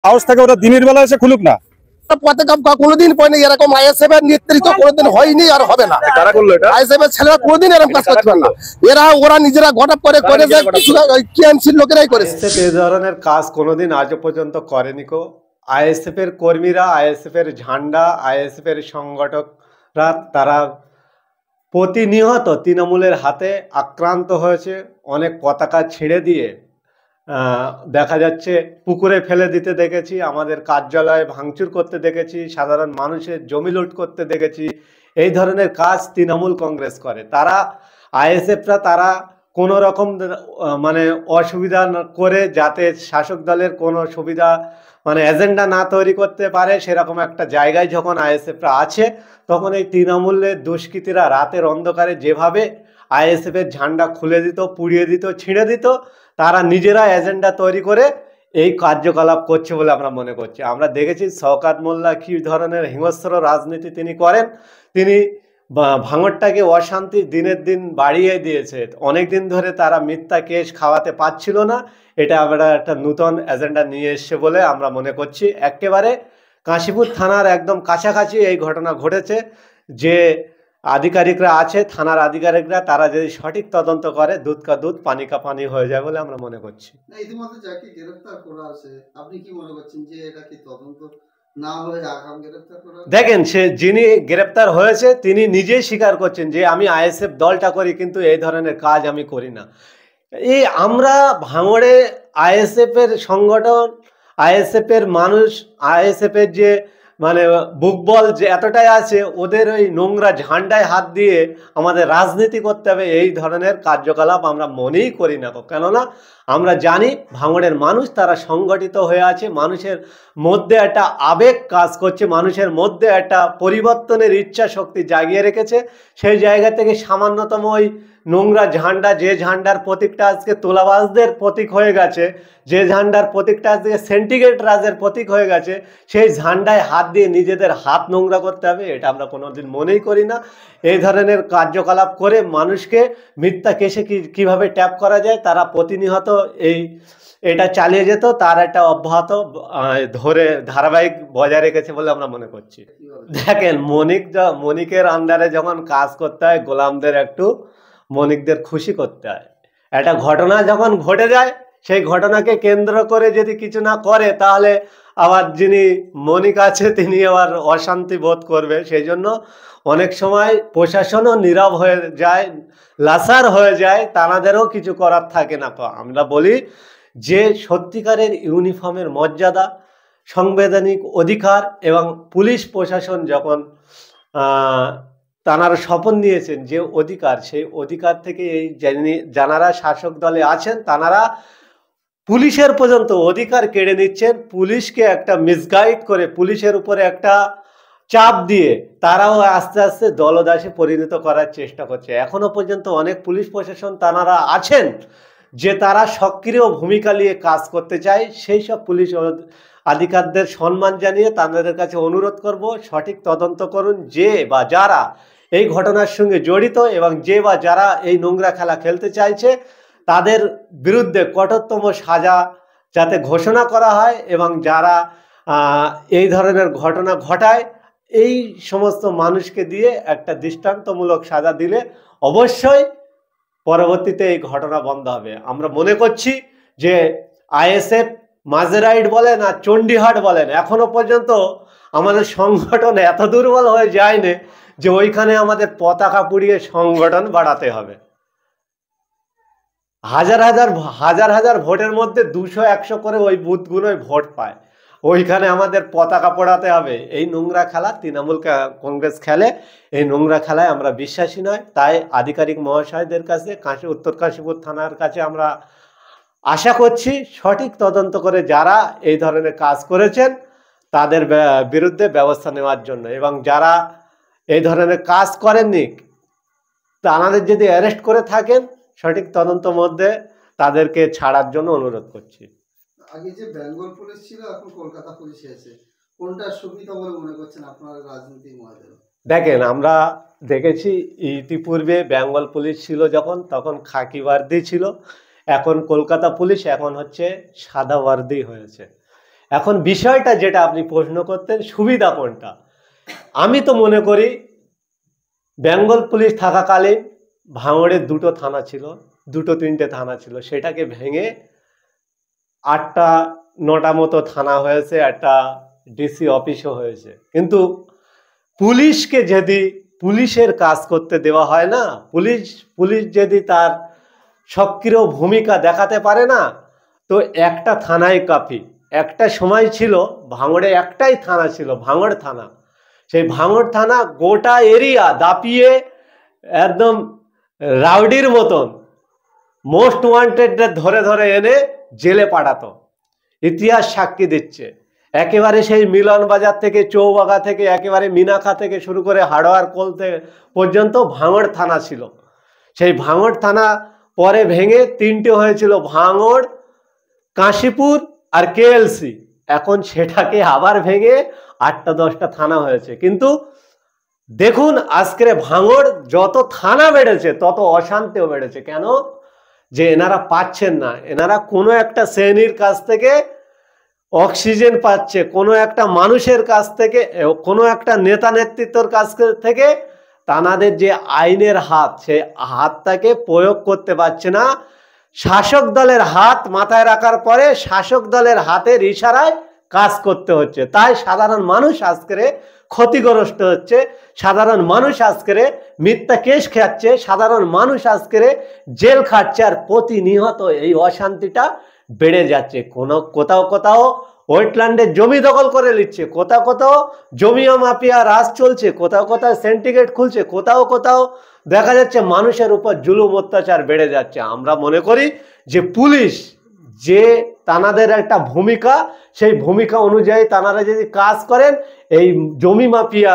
House থেকে ওরা দিনের বেলা এসে খুলুক না। কোনোদিন পাইনি এরকম আইএসএফ এর নেতৃত্ব কোনোদিন হয়নি আর হবে না। কারা করলো এটা? আইএসএফ এর ছেলেরা কোনোদিন এরকম কাজ করতে পারে না। ওরা নিজেরা গঠপ করে যায়, কিছু টিএমসির লোকেরাই করেছে। আইএসএফ এই ধরনের কাজ কোনোদিন আজও পর্যন্ত করেনি কো। আইএসএফ এর কর্মীরা, আইএসএফ এর ঝান্ডা, আইএসএফ এর সংগঠকরা তারা প্রতিনিয়ত তৃণমূলের হাতে আক্রান্ত হয়েছে। অনেক পতাকা ছিঁড়ে দিয়ে দেখা যাচ্ছে পুকুরে ফেলে দিতে দেখেছি, আমাদের কার্যালয়ে ভাঙচুর করতে দেখেছি, সাধারণ মানুষের জমি লুট করতে দেখেছি। এই ধরনের কাজ তৃণমূল কংগ্রেস করে। তারা আইএসএফরা তারা কোনো রকম মানে অসুবিধা করে যাতে শাসক দলের কোনো সুবিধা মানে এজেন্ডা না তৈরি করতে পারে সেরকম একটা জায়গায় যখন আইএসএফরা আছে, তখন এই তৃণমূলের দুষ্কৃতীরা রাতের অন্ধকারে যেভাবে আইএসএফের ঝান্ডা খুলে দিত, পুড়িয়ে দিত, ছিঁড়ে দিত, তারা নিজেরা এজেন্ডা তৈরি করে এই কার্যকলাপ করছে বলে আমরা মনে করছি। আমরা দেখেছি শওকত মোল্লা কী ধরনের হিংস্র রাজনীতি তিনি করেন। তিনি ভাঙড়টাকে অশান্তি দিনের দিন বাড়িয়ে দিয়েছে। অনেক দিন ধরে তারা মিথ্যা কেস খাওয়াতে পারছিল না, এটা আমরা একটা নূতন এজেন্ডা নিয়ে এসছে বলে আমরা মনে করছি। একেবারে কাশীপুর থানার একদম কাছাকাছি এই ঘটনা ঘটেছে। যে আধিকারিকরা আছে, থানার আধিকারিকরা, তারা যদি সঠিক তদন্ত করে দুধ কা দুধ পানি কা পানি হয়ে যায় বলে আমরা মনে করছি। ইতিমধ্যে যাকে গ্রেফতার করা আছে, আপনি কি মনে করছেন যে এটা কি তদন্ত না হয়ে আগাম গ্রেফতার করা? দেখেন, সে যিনি গ্রেপ্তার হয়েছে তিনি নিজেই স্বীকার করছেন যে আমি আইএসএফ দলটা করি, কিন্তু এই ধরনের কাজ আমি করি না। এই আমরা ভাঙড়ে আইএসএফ এর সংগঠন, আইএসএফ এর মানুষ, আইএসএফ এর যে মানে বুকবল যে এতটাই আছে, ওদের ওই নোংরা ঝান্ডায় হাত দিয়ে আমাদের রাজনীতি করতে হবে এই ধরনের কার্যকলাপ আমরা মনেই করি না। কেননা আমরা জানি ভাঙড়ের মানুষ তারা সংগঠিত হয়ে আছে, মানুষের মধ্যে একটা আবেগ কাজ করছে, মানুষের মধ্যে একটা পরিবর্তনের ইচ্ছা শক্তি জাগিয়ে রেখেছে। সেই জায়গা থেকে সামান্যতম ওই নোংরা ঝান্ডা, যে ঝান্ডার প্রতীকটা আজকে তোলাবাজদের প্রতীক হয়ে গেছে, যে ঝান্ডার প্রতীকটা আজকে সেন্টিগ্রেড রাজের প্রতীক হয়ে গেছে, সেই ঝান্ডায় হাত দিয়ে নিজেদের হাত নোংরা করতে হবে, এটা আমরা কোনোদিন মনেই করি না। এই ধরনের কার্যকলাপ করে মানুষকে মিথ্যা কেসে কীভাবে ট্যাপ করা যায় তারা প্রতিনিয়ত এটা চালিয়ে যেত, তার একটা অব্যাহত ধরে ধারাবাহিক বজায় রেখেছে বলে আমরা মনে করছি। দেখেন, মনিকের আন্ডারে যখন কাজ করতে হয়, গোলামদের একটু মনিকদের খুশি করতে হয়। একটা ঘটনা যখন ঘটে যায়, সেই ঘটনাকে কেন্দ্র করে যদি কিছু না করে, তাহলে আবার যিনি মনিক আছে তিনি আবার অশান্তি বোধ করবে। সেই জন্য অনেক সময় প্রশাসনও নীরব হয়ে যায়, লাসার হয়ে যায়, তানাদেরও কিছু করার থাকে না। আমরা বলি যে সত্যিকারের ইউনিফর্মের মর্যাদা, সাংবিধানিক অধিকার এবং পুলিশ প্রশাসন যখন তাঁরা শপথ নিয়েছেন যে অধিকার, সেই অধিকার থেকে এই যারা শাসক দলে আছেন তাঁরা পুলিশের পর্যন্ত অধিকার কেড়ে নিচ্ছেন। পুলিশকে একটা মিসগাইড করে, পুলিশের উপরে একটা চাপ দিয়ে তারাও আস্তে আস্তে দলদাসে পরিণত করার চেষ্টা করছে। এখনো পর্যন্ত অনেক পুলিশ প্রশাসন তাঁরা আছেন যে তারা সক্রিয় ভূমিকা নিয়ে কাজ করতে চায়। সেই সব পুলিশ আধিকারিকদের সম্মান জানিয়ে তাদের কাছে অনুরোধ করব, সঠিক তদন্ত করুন যে বা যারা এই ঘটনার সঙ্গে জড়িত এবং যে বা যারা এই নোংরা খেলা খেলতে চাইছে তাদের বিরুদ্ধে কঠোরতম সাজা যাতে ঘোষণা করা হয়, এবং যারা এই ধরনের ঘটনা ঘটায় এই সমস্ত মানুষকে দিয়ে একটা দৃষ্টান্তমূলক সাজা দিলে অবশ্যই পরবর্তীতে এই ঘটনা বন্ধ হবে। আমরা মনে করছি যে আইএসএফ মাঝেরাইট বলেন আর চণ্ডীহাট বলেন, এখনো পর্যন্ত আমাদের সংগঠন এত দুর্বল হয়ে যায়নি যে ওইখানে আমাদের পতাকা পুড়িয়ে সংগঠন বাড়াতে হবে। হাজার হাজার ভোটের মধ্যে 200-100 করে ওই বুথগুলোয় ভোট পায়, ওইখানে আমাদের পতাকা পোড়াতে হবে। এই নোংরা খেলা তৃণমূল কংগ্রেস খেলে, এই নোংরা খেলায় আমরা বিশ্বাসী নয়। তাই আধিকারিক মহাশয়দের কাছে, উত্তর কাশীপুর থানার কাছে আমরা আশা করছি সঠিক তদন্ত করে যারা এই ধরনের কাজ করেছেন তাদের বিরুদ্ধে ব্যবস্থা নেওয়ার জন্য, এবং যারা এই ধরনের কাজ করেননি তাদের যদি অ্যারেস্ট করে থাকেন সঠিক তদন্তের মধ্যে তাদেরকে ছাড়ার জন্য অনুরোধ করছি। আগে যে বেঙ্গল পুলিশ ছিল, এখন কলকাতা পুলিশ এসেছে, কোনটা সুবিধা বলে মনে করছেন আপনার রাজনীতিক মহোদয়? দেখেন, আমরা দেখেছি ইতিপূর্বে বেঙ্গল পুলিশ ছিল যখন, তখন খাকি ওয়ার্দি ছিল, এখন কলকাতা পুলিশ এখন হচ্ছে সাদা ওয়ার্দি হয়েছে। এখন বিষয়টা যেটা আপনি প্রশ্ন করতেন, সুবিধা কোনটা, আমি তো মনে করি বেঙ্গল পুলিশ থাকাকালীন ভাঙড়ের দুটো থানা ছিল, দুটো তিনটে থানা ছিল, সেটাকে ভেঙে 8টা 9টা মতো থানা হয়েছে, একটা ডিসি অফিসও হয়েছে। কিন্তু পুলিশকে যদি পুলিশের কাজ করতে দেওয়া হয় না, পুলিশ যদি তার সক্রিয় ভূমিকা দেখাতে পারে না, তো একটা থানায় কাফি। একটা সময় ছিল ভাঙড়ে একটাই থানা ছিল, ভাঙড় থানা। সেই ভাঙড় থানা গোটা এরিয়া দাপিয়ে একদম রাউডির মতন মোস্ট ওয়ান্টেডদের ধরে ধরে এনে জেলে পাঠাতো। ইতিহাস সাক্ষী দিচ্ছে, একেবারে সেই মিলন বাজার থেকে, চৌবাগা থেকে, একেবারে মিনাখা থেকে শুরু করে হাড়োয়ার কোল থেকে পর্যন্ত ভাঙড় থানা ছিল। সেই ভাঙড় থানা পরে ভেঙে 3টে হয়েছিল, ভাঙড়, কাশীপুর আর কেএলসি। এখন সেটাকে আবার ভেঙে 8টা 10টা থানা হয়েছে। কিন্তু দেখুন আজকে ভাঙড় যত থানা বেড়েছে তত অশান্তিও বেড়েছে। কেন? যে এনারা পাচ্ছেন না, এনারা কোনো একটা শ্রেণীর কাছ থেকে অক্সিজেন পাচ্ছে, কোনো একটা মানুষের কাছ থেকে, কোনো একটা নেতা নেতৃত্বর কাছ থেকে তানাদের যে আইনের হাত, সেই হাতটাকে প্রয়োগ করতে পারছে না। শাসক দলের হাত মাথায় রাখার পরে শাসক দলের হাতের ইশারায় কাজ করতে হচ্ছে। তাই সাধারণ মানুষ আজকে ক্ষতিগ্রস্ত হচ্ছে, সাধারণ মানুষ আজকে মিথ্যা কেস খাচ্ছে, সাধারণ মানুষ আজকে জেল খাচ্ছে, আর প্রতিনিয়ত এই অশান্তিটা বেড়ে যাচ্ছে। কোথাও কোথাও ওয়েটল্যান্ডের জমি দখল করে নিচ্ছে, কোথাও কোথাও জমি মাফিয়া রাজ চলছে, কোথাও কোথাও সিন্ডিকেট খুলছে, কোথাও কোথাও দেখা যাচ্ছে মানুষের উপর জুলুম অত্যাচার বেড়ে যাচ্ছে। আমরা মনে করি যে পুলিশ যে তানাদের একটা ভূমিকা, সেই ভূমিকা অনুযায়ী তানারা যদি কাজ করেন, এই জমি মাফিয়া,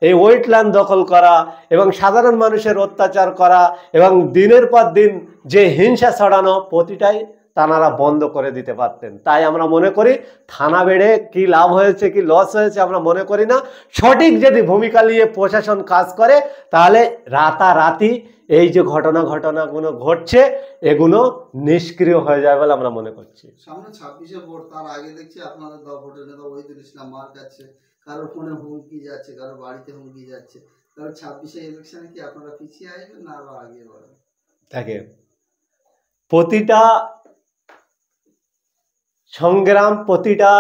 এই ওয়েটল্যান্ড দখল করা এবং সাধারণ মানুষের অত্যাচার করা এবং দিনের পর দিন যে হিংসা ছড়ানো, প্রতিটাই তানারা বন্ধ করে দিতে পারতেন। তাই আমরা মনে করি থানা বেড়ে কি লাভ হয়েছে কি লস হয়েছে আমরা মনে করি না। সঠিক যদি ভূমিকা নিয়ে প্রশাসন কাজ করে, তাহলে রাতারাতি এই যে ঘটনাগুলো ঘটছে, এগুলো নিষ্ক্রিয় হয়ে যায় বলে আমরা মনে করছি। সামনে 26শে ভোট, তার আগে দেখছি আপনাদের দল ভোটের নেতা ওহিদুল ইসলাম মার খাচ্ছে, কারোর ফোনে হুমকি যাচ্ছে, কারোর বাড়িতে হুমকি যাচ্ছে। তাহলে 26শে ইলেকশনে কি আপনারা পিছিয়ে আসবেন না আরো আগে বাড়বেন? থাকে প্রতিটা সংগ্রাম, প্রতিটা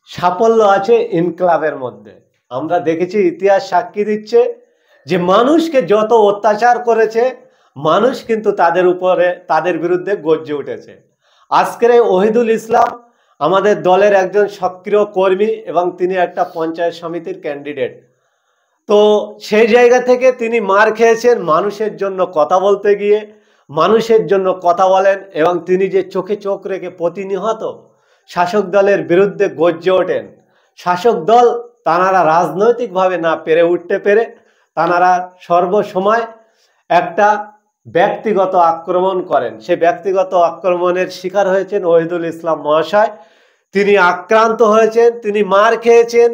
সাফল্য আছে ইনকলাবের মধ্যে। আমরা দেখেছি, ইতিহাস সাক্ষী দিচ্ছে যে মানুষকে যত অত্যাচার করেছে, মানুষ কিন্তু তাদের বিরুদ্ধে গর্জে উঠেছে। আজকের এই ওহিদুল ইসলাম আমাদের দলের একজন সক্রিয় কর্মী এবং তিনি একটা পঞ্চায়েত সমিতির ক্যান্ডিডেট। তো সেই জায়গা থেকে তিনি মার খেয়েছেন মানুষের জন্য কথা বলতে গিয়ে, মানুষের জন্য কথা বলেন, এবং তিনি যে চোখে চোখ রেখে প্রতিনিয়ত শাসক দলের বিরুদ্ধে গর্জে ওঠেন। শাসক দল তানারা রাজনৈতিকভাবে না পেরে উঠতে পেরে তানারা সর্বসময় একটা ব্যক্তিগত আক্রমণ করেন। সেই ব্যক্তিগত আক্রমণের শিকার হয়েছেন ওহিদুল ইসলাম মহাশয়। তিনি আক্রান্ত হয়েছেন, তিনি মার খেয়েছেন।